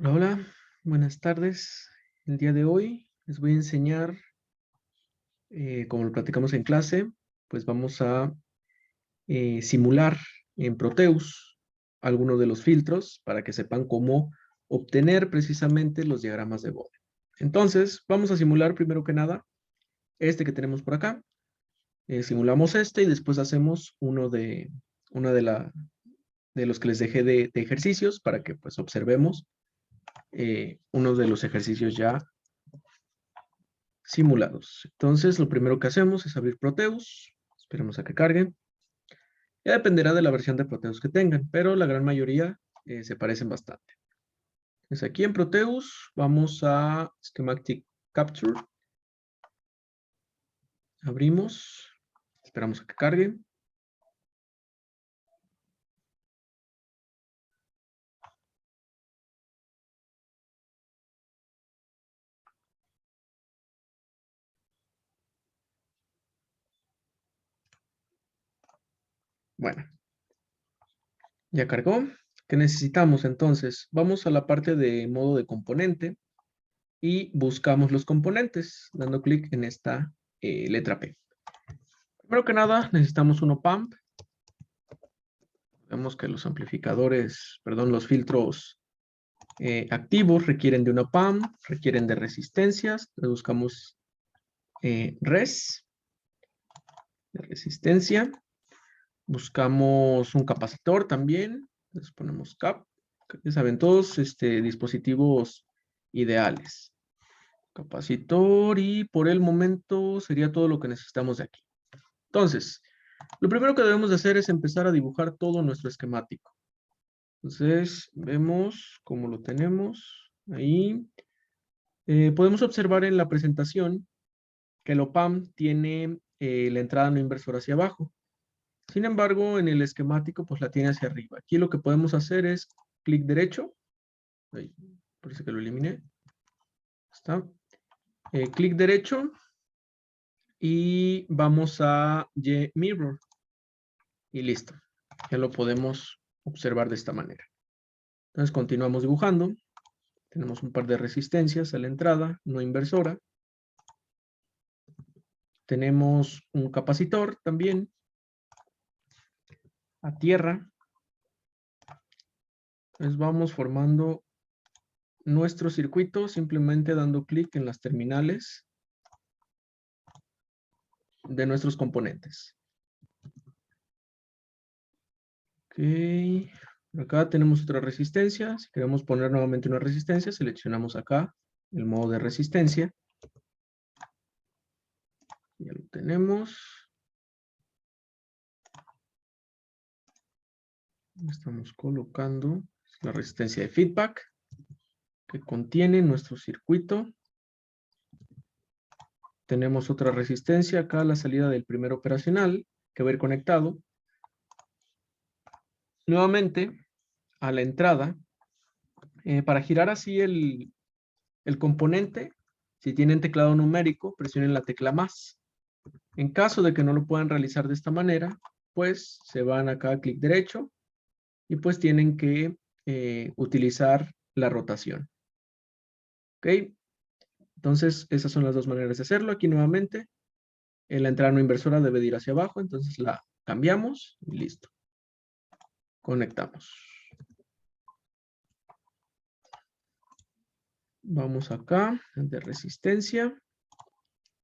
Hola, hola, buenas tardes. El día de hoy les voy a enseñar, como lo platicamos en clase, pues vamos a simular en Proteus algunos de los filtros para que sepan cómo obtener precisamente los diagramas de Bode. Entonces, vamos a simular primero que nada este que tenemos por acá. Simulamos este y después hacemos uno de los que les dejé de ejercicios para que pues observemos uno de los ejercicios ya simulados. Entonces, lo primero que hacemos es abrir Proteus. Esperemos a que cargue. Ya dependerá de la versión de Proteus que tengan, pero la gran mayoría se parecen bastante. Entonces, aquí en Proteus vamos a Schematic Capture. Abrimos. Esperamos a que cargue. Bueno, ya cargó. ¿Qué necesitamos entonces? Vamos a la parte de modo de componente y buscamos los componentes, dando clic en esta letra P. Primero que nada, necesitamos un op-amp. Vemos que los amplificadores, perdón, los filtros activos requieren de una op-amp, requieren de resistencias. Entonces buscamos res, de resistencia. Buscamos un capacitor también. Entonces ponemos cap. Ya saben, todos dispositivos ideales. Capacitor y por el momento sería todo lo que necesitamos de aquí. Entonces, lo primero que debemos de hacer es empezar a dibujar todo nuestro esquemático. Entonces, vemos cómo lo tenemos ahí. Podemos observar en la presentación que el OPAMP tiene la entrada no inversora hacia abajo. Sin embargo, en el esquemático, pues la tiene hacia arriba. Aquí lo que podemos hacer es clic derecho. Ahí, parece que lo eliminé. Está. Clic derecho y vamos a Y-Mirror. Y listo. Ya lo podemos observar de esta manera. Entonces continuamos dibujando. Tenemos un par de resistencias a la entrada no inversora. Tenemos un capacitor también a tierra. Entonces vamos formando nuestro circuito simplemente dando clic en las terminales de nuestros componentes. Ok. Por acá tenemos otra resistencia. Si queremos poner nuevamente una resistencia, seleccionamos acá el modo de resistencia. Ya lo tenemos. Estamos colocando la resistencia de feedback que contiene nuestro circuito. Tenemos otra resistencia acá a la salida del primer operacional que va a ir conectado. Nuevamente a la entrada, para girar así el componente, si tienen teclado numérico, presionen la tecla más. En caso de que no lo puedan realizar de esta manera, pues se van acá a clic derecho y pues tienen que utilizar la rotación. ¿Ok? Entonces, esas son las dos maneras de hacerlo. Aquí nuevamente, la entrada no inversora debe de ir hacia abajo, entonces la cambiamos y listo. Conectamos. Vamos acá, de resistencia.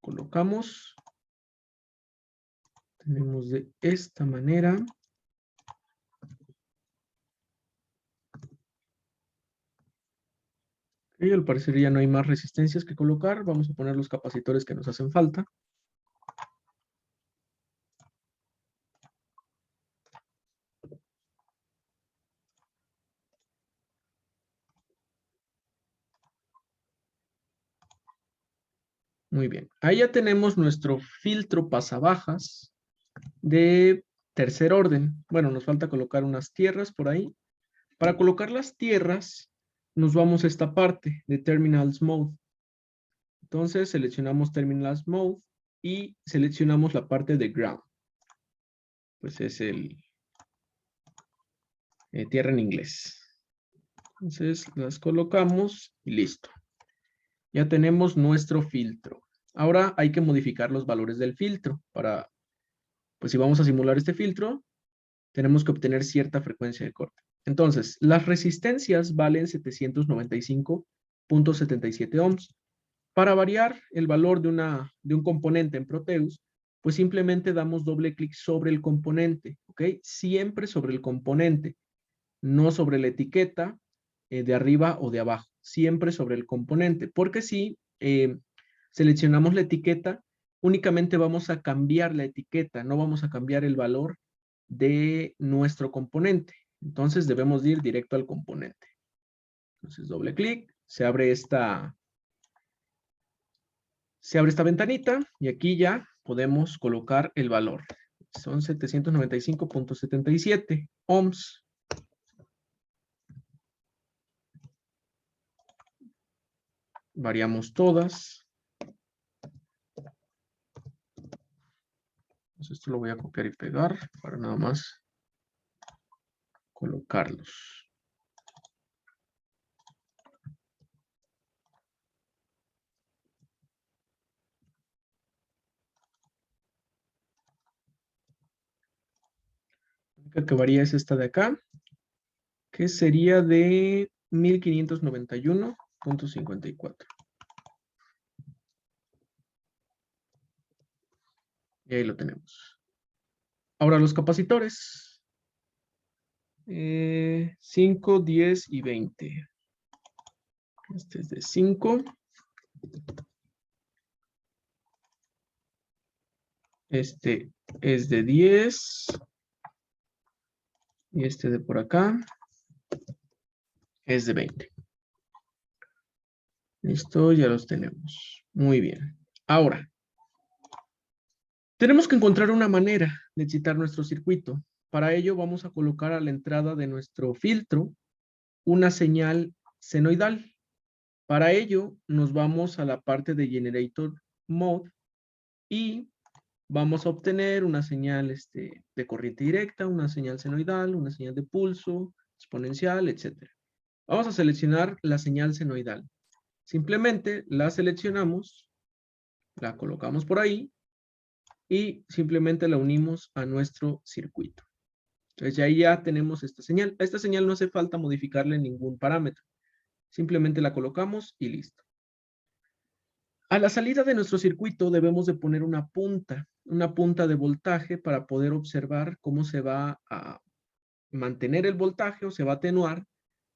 Colocamos. Tenemos de esta manera. Y al parecer ya no hay más resistencias que colocar. Vamos a poner los capacitores que nos hacen falta. Muy bien. Ahí ya tenemos nuestro filtro pasabajas de tercer orden. Bueno, nos falta colocar unas tierras por ahí. Para colocar las tierras, nos vamos a esta parte de Terminals Mode. Entonces, seleccionamos Terminals Mode y seleccionamos la parte de Ground. Pues es el tierra en inglés. Entonces las colocamos y listo. Ya tenemos nuestro filtro. Ahora hay que modificar los valores del filtro para, pues si vamos a simular este filtro, tenemos que obtener cierta frecuencia de corte. Entonces, las resistencias valen 795.77 ohms. Para variar el valor de un componente en Proteus, pues simplemente damos doble clic sobre el componente, ¿ok? Siempre sobre el componente, no sobre la etiqueta de arriba o de abajo, siempre sobre el componente, porque si seleccionamos la etiqueta, únicamente vamos a cambiar la etiqueta, no vamos a cambiar el valor de nuestro componente. Entonces debemos ir directo al componente. Entonces doble clic, se abre esta ventanita y aquí ya podemos colocar el valor. Son 795.77 ohms. Variamos todas. Entonces esto lo voy a copiar y pegar para nada más colocarlos. La única que varía es esta de acá, que sería de 1591.54. Y ahí lo tenemos. Ahora los capacitores. 5, 10 y 20. Este es de 5. Este es de 10. Y este de por acá es de 20. Listo, ya los tenemos. Muy bien. Ahora, tenemos que encontrar una manera de excitar nuestro circuito. Para ello vamos a colocar a la entrada de nuestro filtro una señal senoidal. Para ello nos vamos a la parte de Generator Mode y vamos a obtener una señal de corriente directa, una señal senoidal, una señal de pulso, exponencial, etc. Vamos a seleccionar la señal senoidal. Simplemente la seleccionamos, la colocamos por ahí y simplemente la unimos a nuestro circuito. Entonces ahí ya tenemos esta señal. A esta señal no hace falta modificarle ningún parámetro. Simplemente la colocamos y listo. A la salida de nuestro circuito debemos de poner una punta de voltaje para poder observar cómo se va a mantener el voltaje o se va a atenuar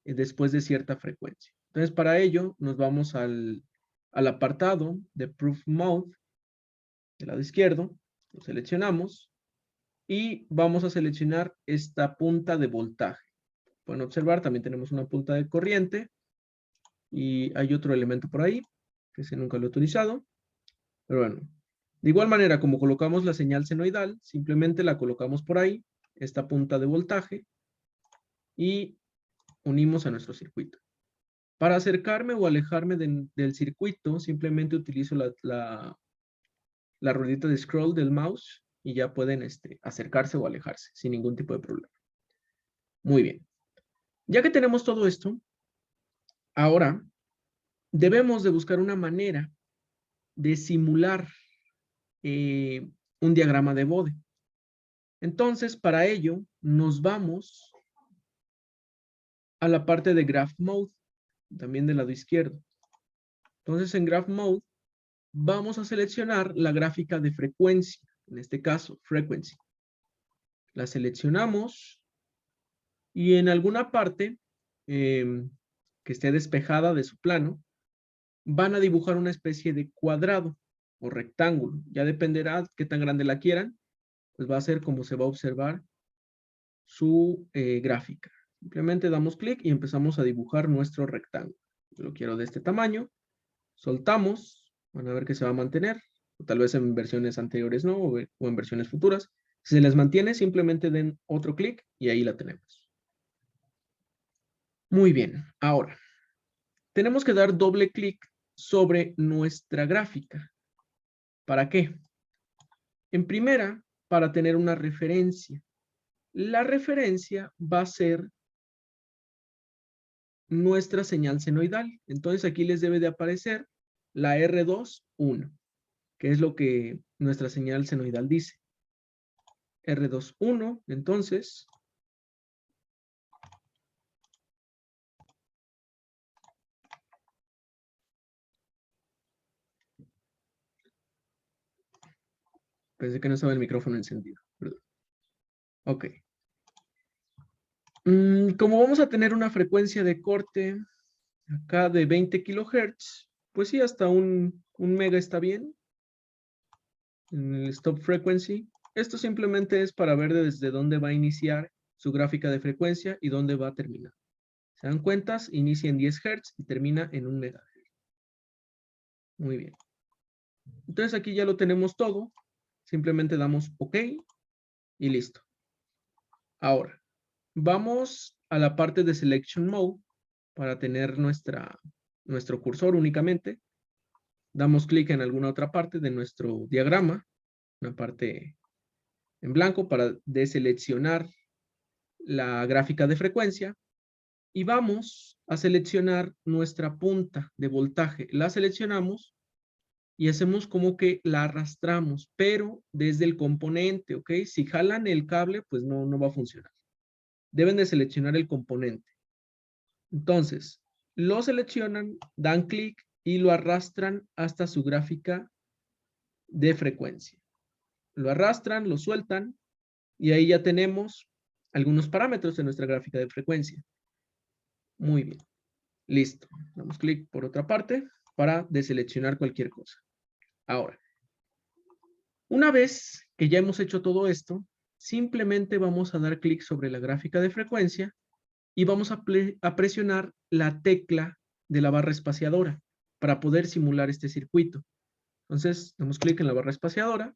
después de cierta frecuencia. Entonces, para ello nos vamos al apartado de Proof Mode del lado izquierdo, lo seleccionamos y vamos a seleccionar esta punta de voltaje. Pueden observar, también tenemos una punta de corriente y hay otro elemento por ahí, que ese nunca lo he utilizado. Pero bueno, de igual manera, como colocamos la señal senoidal, simplemente la colocamos por ahí, esta punta de voltaje, y unimos a nuestro circuito. Para acercarme o alejarme del circuito, simplemente utilizo la ruedita de scroll del mouse y ya pueden acercarse o alejarse sin ningún tipo de problema. Muy bien. Ya que tenemos todo esto, ahora debemos de buscar una manera de simular un diagrama de Bode. Entonces, para ello, nos vamos a la parte de Graph Mode, también del lado izquierdo. Entonces, en Graph Mode, vamos a seleccionar la gráfica de frecuencia, en este caso, Frequency. La seleccionamos y en alguna parte que esté despejada de su plano, van a dibujar una especie de cuadrado o rectángulo. Ya dependerá qué tan grande la quieran, pues va a ser como se va a observar su gráfica. Simplemente damos clic y empezamos a dibujar nuestro rectángulo. Yo lo quiero de este tamaño. Soltamos. Van a ver que se va a mantener. O tal vez en versiones anteriores no, o en versiones futuras. Si se les mantiene, simplemente den otro clic y ahí la tenemos. Muy bien. Ahora, tenemos que dar doble clic sobre nuestra gráfica. ¿Para qué? En primera, para tener una referencia. La referencia va a ser nuestra señal senoidal. Entonces aquí les debe de aparecer la R2, 1, que es lo que nuestra señal senoidal dice. R2, 1, entonces pensé que no estaba el micrófono encendido. Perdón. Ok. Como vamos a tener una frecuencia de corte acá de 20 kHz, pues sí, hasta un mega está bien. En el stop frequency. Esto simplemente es para ver desde dónde va a iniciar su gráfica de frecuencia y dónde va a terminar. ¿Se dan cuentas? Inicia en 10 Hz y termina en 1 MHz. Muy bien. Entonces aquí ya lo tenemos todo. Simplemente damos OK y listo. Ahora, vamos a la parte de Selection Mode para tener nuestro cursor únicamente. Damos clic en alguna otra parte de nuestro diagrama, una parte en blanco para deseleccionar la gráfica de frecuencia y vamos a seleccionar nuestra punta de voltaje. La seleccionamos y hacemos como que la arrastramos, pero desde el componente, ¿ok? Si jalan el cable, pues no va a funcionar. Deben de seleccionar el componente. Entonces, lo seleccionan, dan clic y lo arrastran hasta su gráfica de frecuencia. Lo arrastran, lo sueltan y ahí ya tenemos algunos parámetros de nuestra gráfica de frecuencia. Muy bien. Listo. Damos clic por otra parte para deseleccionar cualquier cosa. Ahora, una vez que ya hemos hecho todo esto, simplemente vamos a dar clic sobre la gráfica de frecuencia y vamos a presionar la tecla de la barra espaciadora para poder simular este circuito. Entonces, damos clic en la barra espaciadora.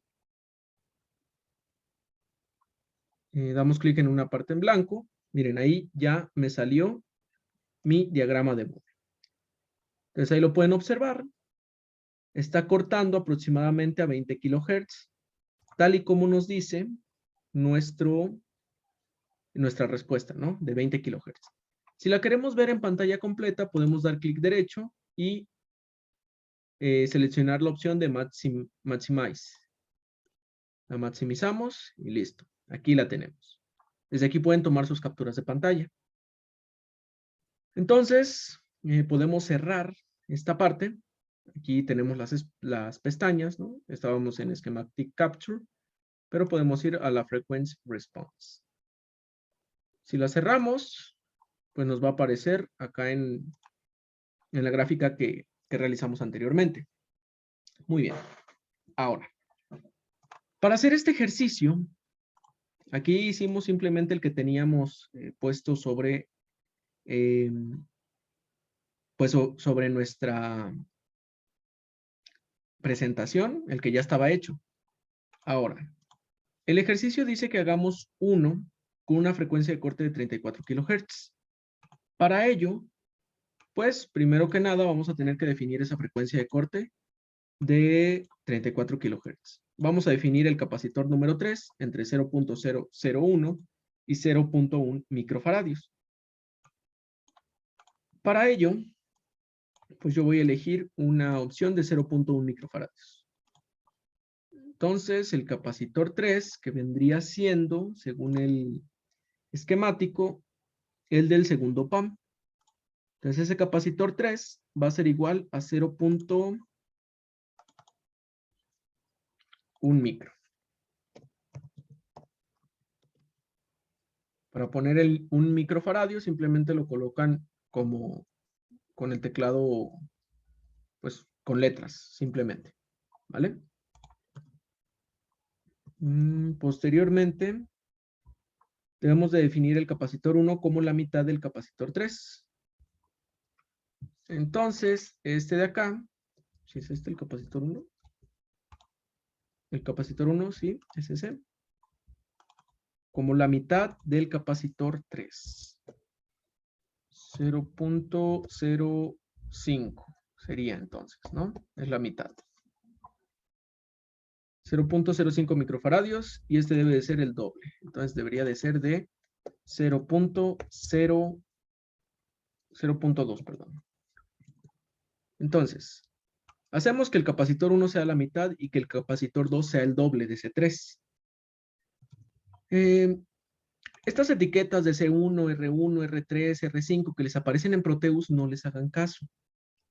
Damos clic en una parte en blanco. Miren, ahí ya me salió mi diagrama de Moore. Entonces ahí lo pueden observar. Está cortando aproximadamente a 20 kHz, tal y como nos dice nuestra respuesta, ¿no? De 20 kHz. Si la queremos ver en pantalla completa, podemos dar clic derecho y seleccionar la opción de Maximize. La maximizamos y listo. Aquí la tenemos. Desde aquí pueden tomar sus capturas de pantalla. Entonces, podemos cerrar esta parte. Aquí tenemos las pestañas, ¿no? Estábamos en Schematic Capture, pero podemos ir a la Frequency Response. Si la cerramos, pues nos va a aparecer acá en la gráfica que realizamos anteriormente. Muy bien. Ahora, para hacer este ejercicio, aquí hicimos simplemente el que teníamos puesto sobre, pues sobre nuestra presentación, el que ya estaba hecho. Ahora, el ejercicio dice que hagamos uno con una frecuencia de corte de 34 kHz. Para ello, pues, primero que nada, vamos a tener que definir esa frecuencia de corte de 34 kHz. Vamos a definir el capacitor número 3 entre 0.001 y 0.1 microfaradios. Para ello, pues yo voy a elegir una opción de 0.1 microfaradios. Entonces, el capacitor 3, que vendría siendo, según el esquemático, el del segundo PAM. Entonces, ese capacitor 3 va a ser igual a 0.1 micro. Para poner un microfaradio, simplemente lo colocan como con el teclado, pues con letras, simplemente. ¿Vale? Posteriormente, debemos de definir el capacitor 1 como la mitad del capacitor 3. Entonces, este de acá, si es este el capacitor 1, el capacitor 1, sí, es ese, como la mitad del capacitor 3. 0.05 sería entonces, ¿no? Es la mitad. 0.05 microfaradios y este debe de ser el doble. Entonces debería de ser de 0.005. 0.2, perdón. Entonces, hacemos que el capacitor 1 sea la mitad y que el capacitor 2 sea el doble de C3. Estas etiquetas de C1, R1, R3, R5 que les aparecen en Proteus, no les hagan caso.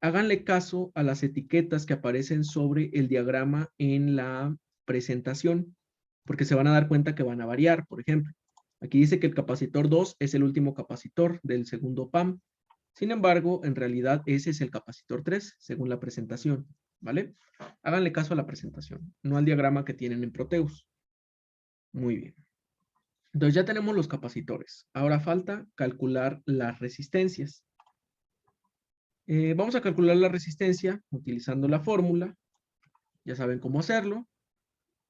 Háganle caso a las etiquetas que aparecen sobre el diagrama en la presentación, porque se van a dar cuenta que van a variar. Por ejemplo, aquí dice que el capacitor 2 es el último capacitor del segundo PAM. Sin embargo, en realidad ese es el capacitor 3, según la presentación, ¿vale? Háganle caso a la presentación, no al diagrama que tienen en Proteus. Muy bien. Entonces ya tenemos los capacitores. Ahora falta calcular las resistencias. Vamos a calcular la resistencia utilizando la fórmula. Ya saben cómo hacerlo.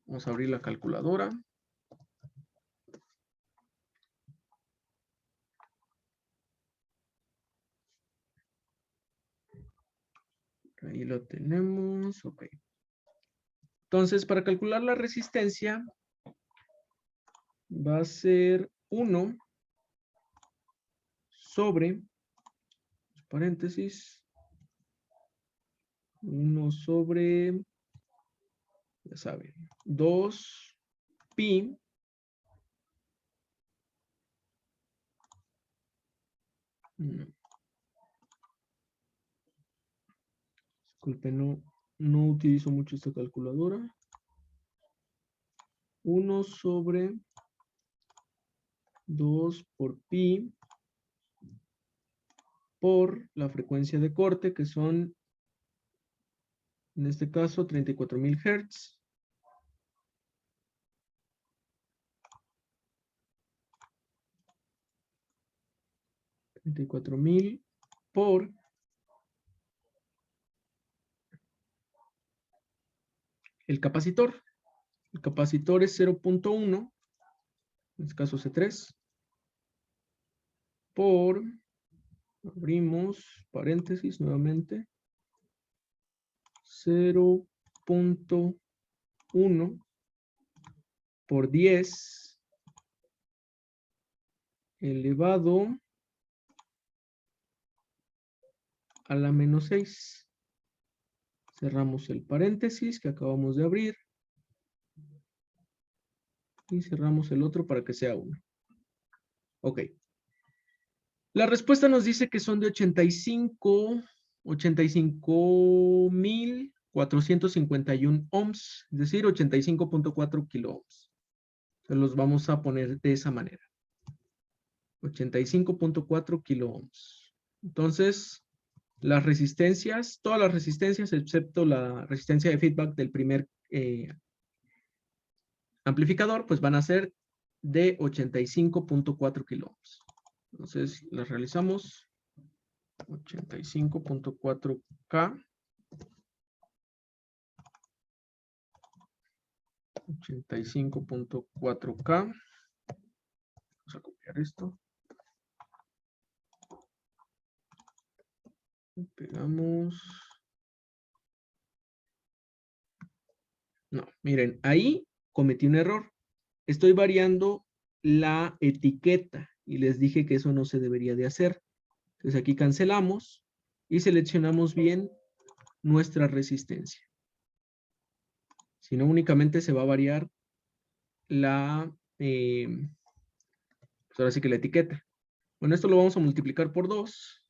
Vamos a abrir la calculadora. Ahí lo tenemos. Ok. Entonces, para calcular la resistencia, va a ser 1 sobre, paréntesis, 1 sobre, ya saben, 2 pi disculpen, no utilizo mucho esta calculadora. 1 sobre 2 por pi por la frecuencia de corte, que son, en este caso, 34.000 Hz. Por el capacitor. El capacitor es 0.1, en este caso C3, por, abrimos paréntesis nuevamente, 0.1 por 10 elevado a la menos 6. Cerramos el paréntesis que acabamos de abrir. Y cerramos el otro para que sea 1. Ok. La respuesta nos dice que son de 85.451 ohms, es decir, 85.4 kilo ohms. Se los vamos a poner de esa manera. 85.4 kilo ohms. Entonces, las resistencias, todas las resistencias, excepto la resistencia de feedback del primer amplificador, pues van a ser de 85.4 kilo ohms. Entonces, las realizamos. 85.4K. 85.4K. Vamos a copiar esto. Pegamos. No, miren, ahí cometí un error. Estoy variando la etiqueta y les dije que eso no se debería de hacer. Entonces aquí cancelamos y seleccionamos bien nuestra resistencia. Si no, únicamente se va a variar la, pues ahora sí que la etiqueta. Bueno, esto lo vamos a multiplicar por 2.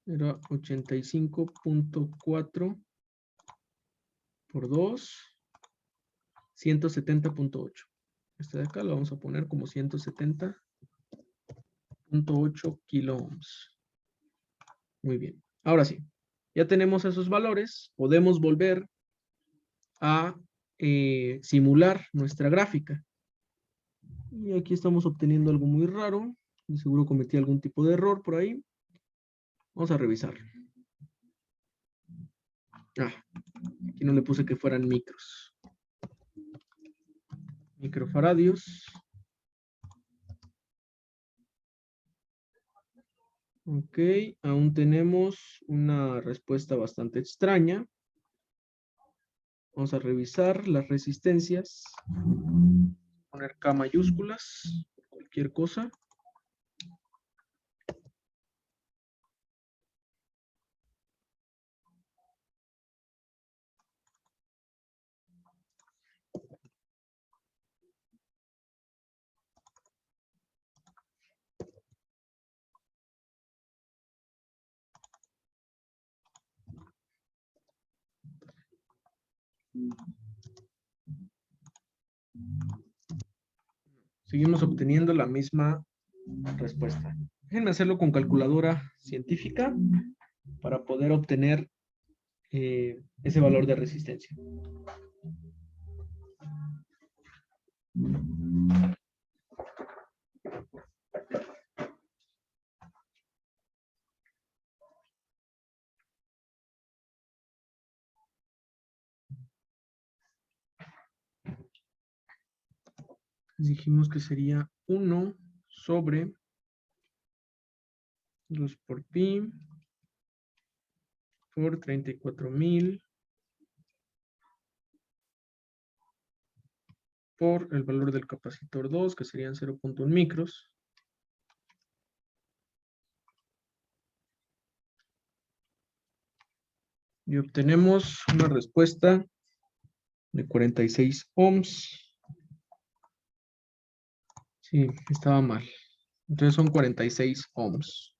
Era 85.4 por 2, 170.8. Este de acá lo vamos a poner como 170.8 kilo ohms. Muy bien. Ahora sí, ya tenemos esos valores. Podemos volver a simular nuestra gráfica. Y aquí estamos obteniendo algo muy raro. De seguro cometí algún tipo de error por ahí. Vamos a revisarlo. Aquí no le puse que fueran micros. Microfaradios. Ok, aún tenemos una respuesta bastante extraña. Vamos a revisar las resistencias. Poner K mayúsculas, por cualquier cosa. Seguimos obteniendo la misma respuesta. Déjenme hacerlo con calculadora científica para poder obtener ese valor de resistencia. Dijimos que sería 1 sobre 2 por pi por 34,000 por el valor del capacitor 2, que serían 0.1 micros. Y obtenemos una respuesta de 46 ohms. Sí, estaba mal. Entonces son 46 ohms.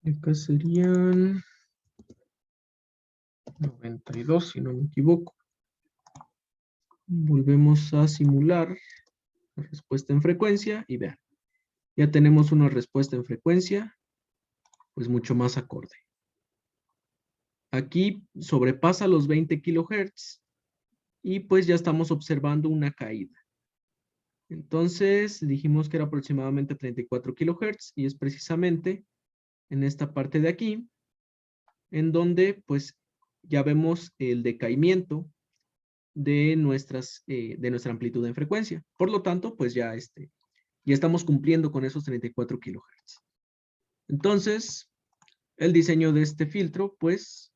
Acá serían 92, si no me equivoco. Volvemos a simular la respuesta en frecuencia y vean, ya tenemos una respuesta en frecuencia, pues mucho más acorde. Aquí sobrepasa los 20 kilohertz y pues ya estamos observando una caída. Entonces dijimos que era aproximadamente 34 kilohertz y es precisamente en esta parte de aquí en donde pues ya vemos el decaimiento de nuestra amplitud en frecuencia. Por lo tanto, pues ya estamos cumpliendo con esos 34 kilohertz. Entonces, el diseño de este filtro, pues,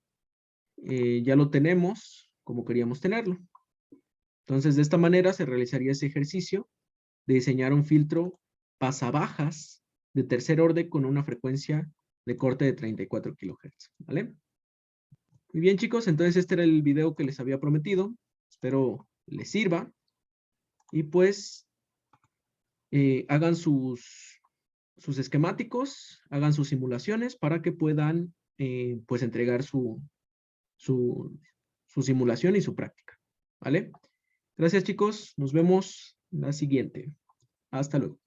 ya lo tenemos como queríamos tenerlo. Entonces, de esta manera se realizaría ese ejercicio de diseñar un filtro pasabajas de tercer orden con una frecuencia de corte de 34 kilohertz, ¿vale? Muy bien, chicos, entonces este era el video que les había prometido. Espero les sirva. Y pues, hagan sus esquemáticos, hagan sus simulaciones para que puedan, pues, entregar su simulación y su práctica. ¿Vale? Gracias, chicos. Nos vemos en la siguiente. Hasta luego.